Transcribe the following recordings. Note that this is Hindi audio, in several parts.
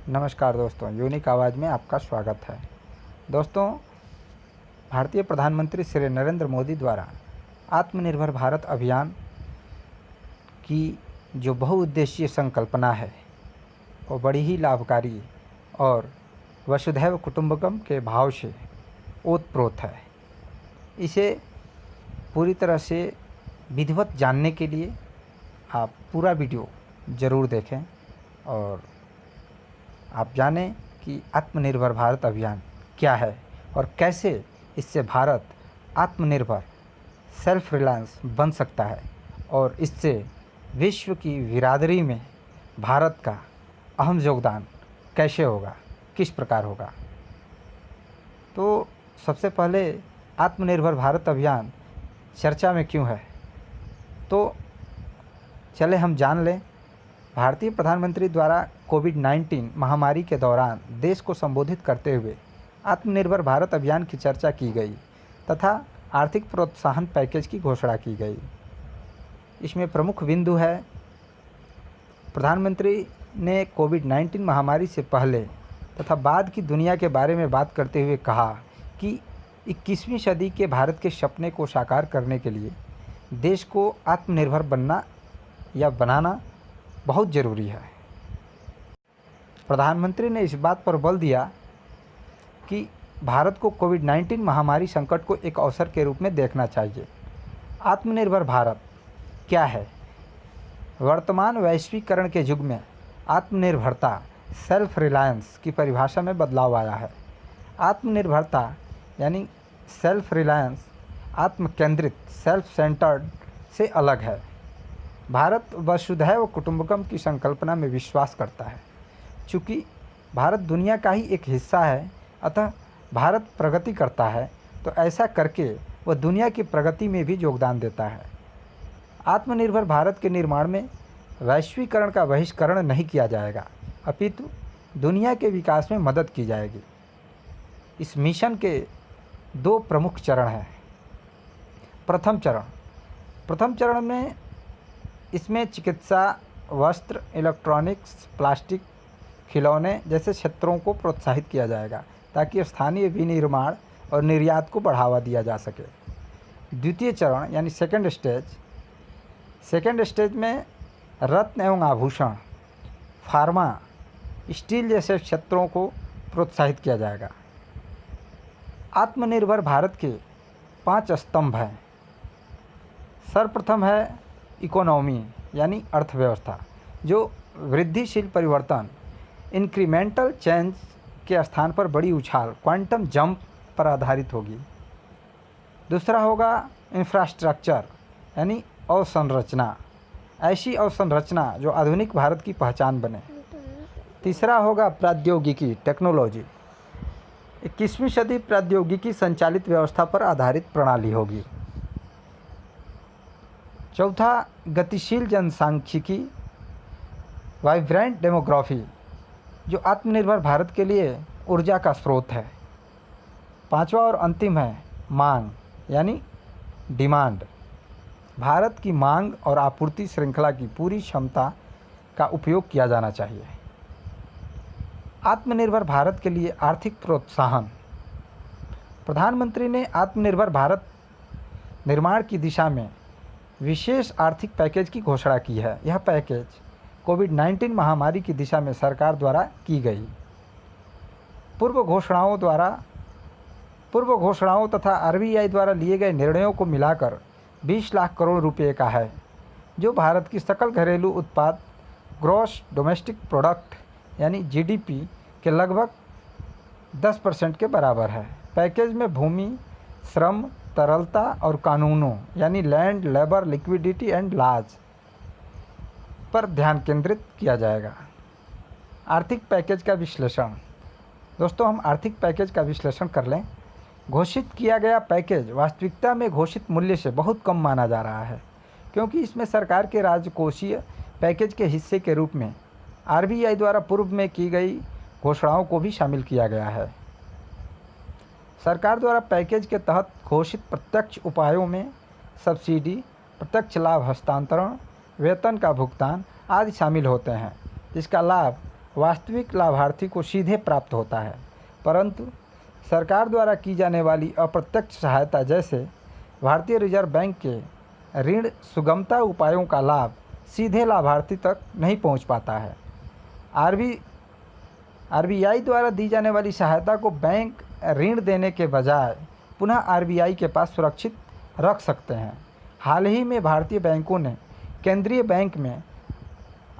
नमस्कार दोस्तों, यूनिक आवाज़ में आपका स्वागत है। दोस्तों, भारतीय प्रधानमंत्री श्री नरेंद्र मोदी द्वारा आत्मनिर्भर भारत अभियान की जो बहुउद्देशीय संकल्पना है वो बड़ी ही लाभकारी और वसुधैव कुटुंबकम के भाव से ओतप्रोत है। इसे पूरी तरह से विधिवत जानने के लिए आप पूरा वीडियो ज़रूर देखें और आप जानें कि आत्मनिर्भर भारत अभियान क्या है और कैसे इससे भारत आत्मनिर्भर सेल्फ रिलायंस बन सकता है और इससे विश्व की बिरादरी में भारत का अहम योगदान कैसे होगा, किस प्रकार होगा। तो सबसे पहले आत्मनिर्भर भारत अभियान चर्चा में क्यों है, तो चले हम जान लें। भारतीय प्रधानमंत्री द्वारा कोविड-19 महामारी के दौरान देश को संबोधित करते हुए आत्मनिर्भर भारत अभियान की चर्चा की गई तथा आर्थिक प्रोत्साहन पैकेज की घोषणा की गई। इसमें प्रमुख बिंदु है, प्रधानमंत्री ने कोविड-19 महामारी से पहले तथा बाद की दुनिया के बारे में बात करते हुए कहा कि 21वीं सदी के भारत के सपने को साकार करने के लिए देश को आत्मनिर्भर बनना या बनाना बहुत ज़रूरी है। प्रधानमंत्री ने इस बात पर बल दिया कि भारत को कोविड-19 महामारी संकट को एक अवसर के रूप में देखना चाहिए। आत्मनिर्भर भारत क्या है? वर्तमान वैश्वीकरण के युग में आत्मनिर्भरता सेल्फ रिलायंस की परिभाषा में बदलाव आया है। आत्मनिर्भरता यानी सेल्फ रिलायंस आत्मकेंद्रित सेल्फ सेंटर्ड से अलग है। भारत वसुधैव कुटुंबकम की संकल्पना में विश्वास करता है। चूँकि भारत दुनिया का ही एक हिस्सा है, अतः भारत प्रगति करता है तो ऐसा करके वह दुनिया की प्रगति में भी योगदान देता है। आत्मनिर्भर भारत के निर्माण में वैश्वीकरण का बहिष्करण नहीं किया जाएगा, अपितु दुनिया के विकास में मदद की जाएगी। इस मिशन के दो प्रमुख चरण हैं। प्रथम चरण में इसमें चिकित्सा, वस्त्र, इलेक्ट्रॉनिक्स, प्लास्टिक, खिलौने जैसे क्षेत्रों को प्रोत्साहित किया जाएगा ताकि स्थानीय विनिर्माण और निर्यात को बढ़ावा दिया जा सके। द्वितीय चरण यानी सेकेंड स्टेज में रत्न एवं आभूषण, फार्मा, स्टील जैसे क्षेत्रों को प्रोत्साहित किया जाएगा। आत्मनिर्भर भारत के 5 स्तंभ हैं। सर्वप्रथम है इकोनॉमी यानी अर्थव्यवस्था, जो वृद्धिशील परिवर्तन इंक्रीमेंटल चेंज के स्थान पर बड़ी उछाल क्वांटम जंप पर आधारित होगी। दूसरा होगा इंफ्रास्ट्रक्चर यानी अवसंरचना, ऐसी अवसंरचना जो आधुनिक भारत की पहचान बने। तीसरा होगा प्रौद्योगिकी टेक्नोलॉजी, 21वीं सदी प्रौद्योगिकी संचालित व्यवस्था पर आधारित प्रणाली होगी। चौथा गतिशील जनसांख्यिकी वाइब्रेंट डेमोग्राफी, जो आत्मनिर्भर भारत के लिए ऊर्जा का स्रोत है। पांचवा और अंतिम है मांग यानी डिमांड, भारत की मांग और आपूर्ति श्रृंखला की पूरी क्षमता का उपयोग किया जाना चाहिए। आत्मनिर्भर भारत के लिए आर्थिक प्रोत्साहन। प्रधानमंत्री ने आत्मनिर्भर भारत निर्माण की दिशा में विशेष आर्थिक पैकेज की घोषणा की है। यह पैकेज कोविड-19 महामारी की दिशा में सरकार द्वारा की गई पूर्व घोषणाओं तथा आरबीआई द्वारा लिए गए निर्णयों को मिलाकर 20 लाख करोड़ रुपए का है, जो भारत की सकल घरेलू उत्पाद ग्रॉस डोमेस्टिक प्रोडक्ट यानी जीडीपी के लगभग 10% के बराबर है। पैकेज में भूमि, श्रम, तरलता और कानूनों यानी land, labour, liquidity and laws पर ध्यान केंद्रित किया जाएगा। आर्थिक पैकेज का विश्लेषण। दोस्तों, हम आर्थिक पैकेज का विश्लेषण कर लें। घोषित किया गया पैकेज वास्तविकता में घोषित मूल्य से बहुत कम माना जा रहा है, क्योंकि इसमें सरकार के राजकोषीय पैकेज के हिस्से के रूप में आरबीआई द्वारा पूर्व में की गई घोषणाओं को भी शामिल किया गया है। सरकार द्वारा पैकेज के तहत घोषित प्रत्यक्ष उपायों में सब्सिडी, प्रत्यक्ष लाभ हस्तांतरण, वेतन का भुगतान आदि शामिल होते हैं, जिसका लाभ वास्तविक लाभार्थी को सीधे प्राप्त होता है, परंतु सरकार द्वारा की जाने वाली अप्रत्यक्ष सहायता जैसे भारतीय रिजर्व बैंक के ऋण सुगमता उपायों का लाभ सीधे लाभार्थी तक नहीं पहुंच पाता है। आरबीआई द्वारा दी जाने वाली सहायता को बैंक ऋण देने के बजाय पुनः आरबीआई के पास सुरक्षित रख सकते हैं। हाल ही में भारतीय बैंकों ने केंद्रीय बैंक में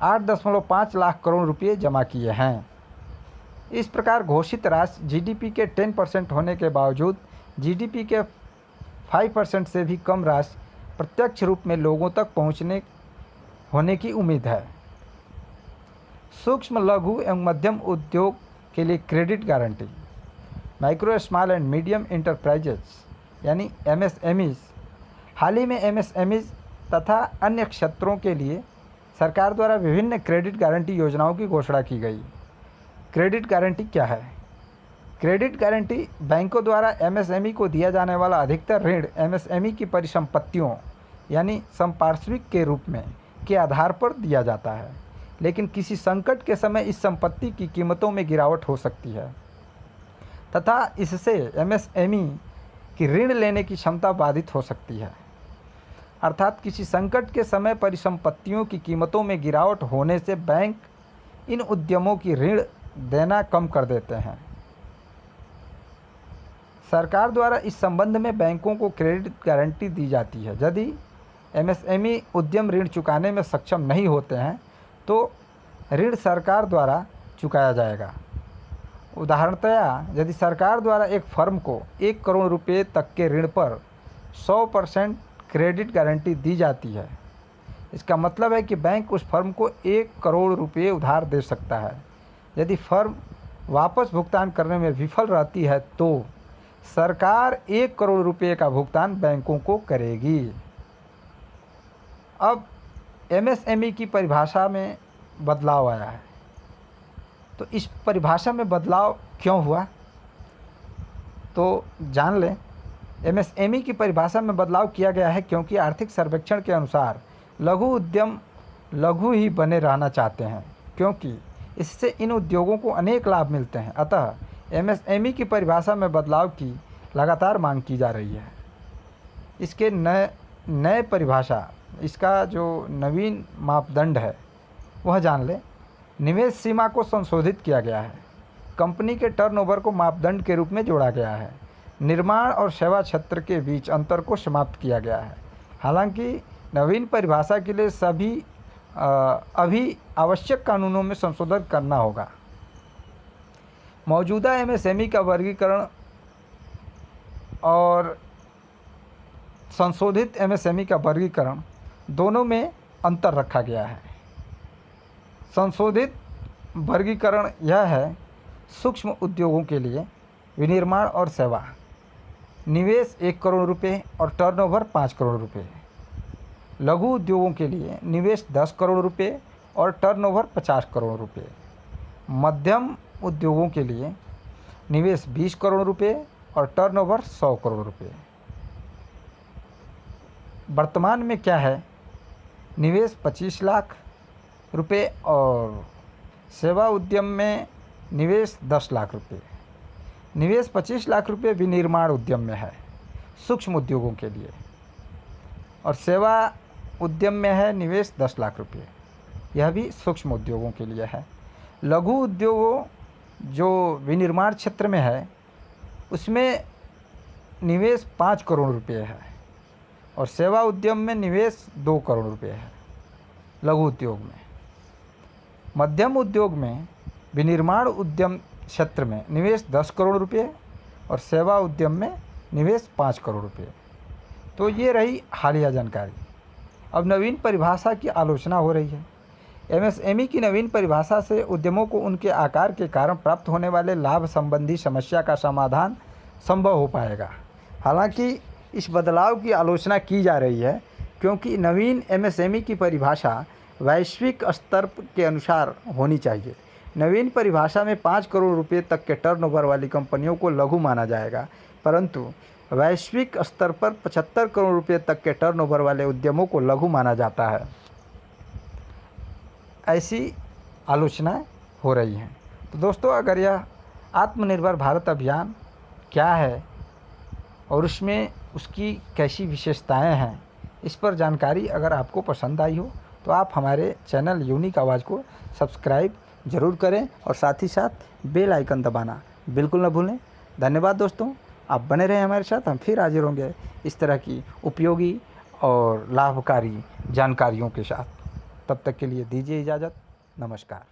8.5 लाख करोड़ रुपए जमा किए हैं। इस प्रकार घोषित राशि जीडीपी के 10% होने के बावजूद जीडीपी के 5% से भी कम राशि प्रत्यक्ष रूप में लोगों तक होने की उम्मीद है। सूक्ष्म, लघु एवं मध्यम उद्योग के लिए credit guarantee, micro, small and medium enterprises यानी एमएसएमईज। हाल ही में एमएसएमईज तथा अन्य क्षेत्रों के लिए सरकार द्वारा विभिन्न क्रेडिट गारंटी योजनाओं की घोषणा की गई। क्रेडिट गारंटी क्या है? क्रेडिट गारंटी बैंकों द्वारा एमएसएमई को दिया जाने वाला अधिकतर ऋण एमएसएमई की परिसंपत्तियों यानी संपार्श्विक के रूप में के आधार पर दिया जाता है, लेकिन किसी संकट के समय इस संपत्ति की कीमतों में गिरावट हो सकती है तथा इससे एमएसएमई की ऋण लेने की क्षमता बाधित हो सकती है। अर्थात किसी संकट के समय परिसंपत्तियों की कीमतों में गिरावट होने से बैंक इन उद्यमों की ऋण देना कम कर देते हैं। सरकार द्वारा इस संबंध में बैंकों को क्रेडिट गारंटी दी जाती है। यदि एमएसएमई उद्यम ऋण चुकाने में सक्षम नहीं होते हैं तो ऋण सरकार द्वारा चुकाया जाएगा। उदाहरणतया यदि सरकार द्वारा एक फर्म को 1 करोड़ रुपये तक के ऋण पर 100% क्रेडिट गारंटी दी जाती है, इसका मतलब है कि बैंक उस फर्म को 1 करोड़ रुपये उधार दे सकता है। यदि फर्म वापस भुगतान करने में विफल रहती है तो सरकार 1 करोड़ रुपये का भुगतान बैंकों को करेगी। अब एमएसएमई की परिभाषा में बदलाव आया है, तो इस परिभाषा में बदलाव क्यों हुआ तो जान लें। एमएसएमई की परिभाषा में बदलाव किया गया है क्योंकि आर्थिक सर्वेक्षण के अनुसार लघु उद्यम लघु ही बने रहना चाहते हैं, क्योंकि इससे इन उद्योगों को अनेक लाभ मिलते हैं। अतः एमएसएमई की परिभाषा में बदलाव की लगातार मांग की जा रही है। इसके नए परिभाषा, इसका जो नवीन मापदंड है वह जान लें। निवेश सीमा को संशोधित किया गया है। कंपनी के टर्नओवर को मापदंड के रूप में जोड़ा गया है। निर्माण और सेवा क्षेत्र के बीच अंतर को समाप्त किया गया है। हालांकि नवीन परिभाषा के लिए अभी आवश्यक कानूनों में संशोधन करना होगा। मौजूदा एमएसएमई का वर्गीकरण और संशोधित एमएसएमई का वर्गीकरण दोनों में अंतर रखा गया है। संशोधित वर्गीकरण यह है: सूक्ष्म उद्योगों के लिए विनिर्माण और सेवा, निवेश 1 करोड़ रुपये और टर्नओवर 5 करोड़ रुपये। लघु उद्योगों के लिए निवेश 10 करोड़ रुपये और टर्नओवर 50 करोड़ रुपये। मध्यम उद्योगों के लिए निवेश 20 करोड़ रुपये और टर्नओवर 100 करोड़ रुपये। वर्तमान में क्या है? निवेश 25 लाख रुपये और सेवा उद्यम में निवेश 10 लाख रुपये। निवेश 25 लाख रुपये विनिर्माण उद्यम में है सूक्ष्म उद्योगों के लिए, और सेवा उद्यम में है निवेश 10 लाख रुपये, यह भी सूक्ष्म उद्योगों के लिए है। लघु उद्योगों जो विनिर्माण क्षेत्र में है उसमें निवेश 5 करोड़ रुपये है और सेवा उद्यम में निवेश 2 करोड़ रुपये है लघु उद्योग में। मध्यम उद्योग में विनिर्माण उद्यम क्षेत्र में निवेश 10 करोड़ रुपये और सेवा उद्यम में निवेश 5 करोड़ रुपये। तो ये रही हालिया जानकारी। अब नवीन परिभाषा की आलोचना हो रही है। एमएसएमई की नवीन परिभाषा से उद्यमों को उनके आकार के कारण प्राप्त होने वाले लाभ संबंधी समस्या का समाधान संभव हो पाएगा। हालांकि इस बदलाव की आलोचना की जा रही है क्योंकि नवीन एमएसएमई की परिभाषा वैश्विक स्तर के अनुसार होनी चाहिए। नवीन परिभाषा में 5 करोड़ रुपये तक के टर्नओवर वाली कंपनियों को लघु माना जाएगा, परंतु वैश्विक स्तर पर 75 करोड़ रुपये तक के टर्नओवर वाले उद्यमों को लघु माना जाता है। ऐसी आलोचना हो रही हैं। तो दोस्तों, अगर यह आत्मनिर्भर भारत अभियान क्या है और उसमें उसकी कैसी विशेषताएं हैं, इस पर जानकारी अगर आपको पसंद आई हो तो आप हमारे चैनल यूनिक आवाज़ को सब्सक्राइब ज़रूर करें और साथ ही साथ बेल आइकन दबाना बिल्कुल न भूलें। धन्यवाद दोस्तों, आप बने रहें हमारे साथ। हम फिर हाजिर होंगे इस तरह की उपयोगी और लाभकारी जानकारियों के साथ। तब तक के लिए दीजिए इजाज़त। नमस्कार।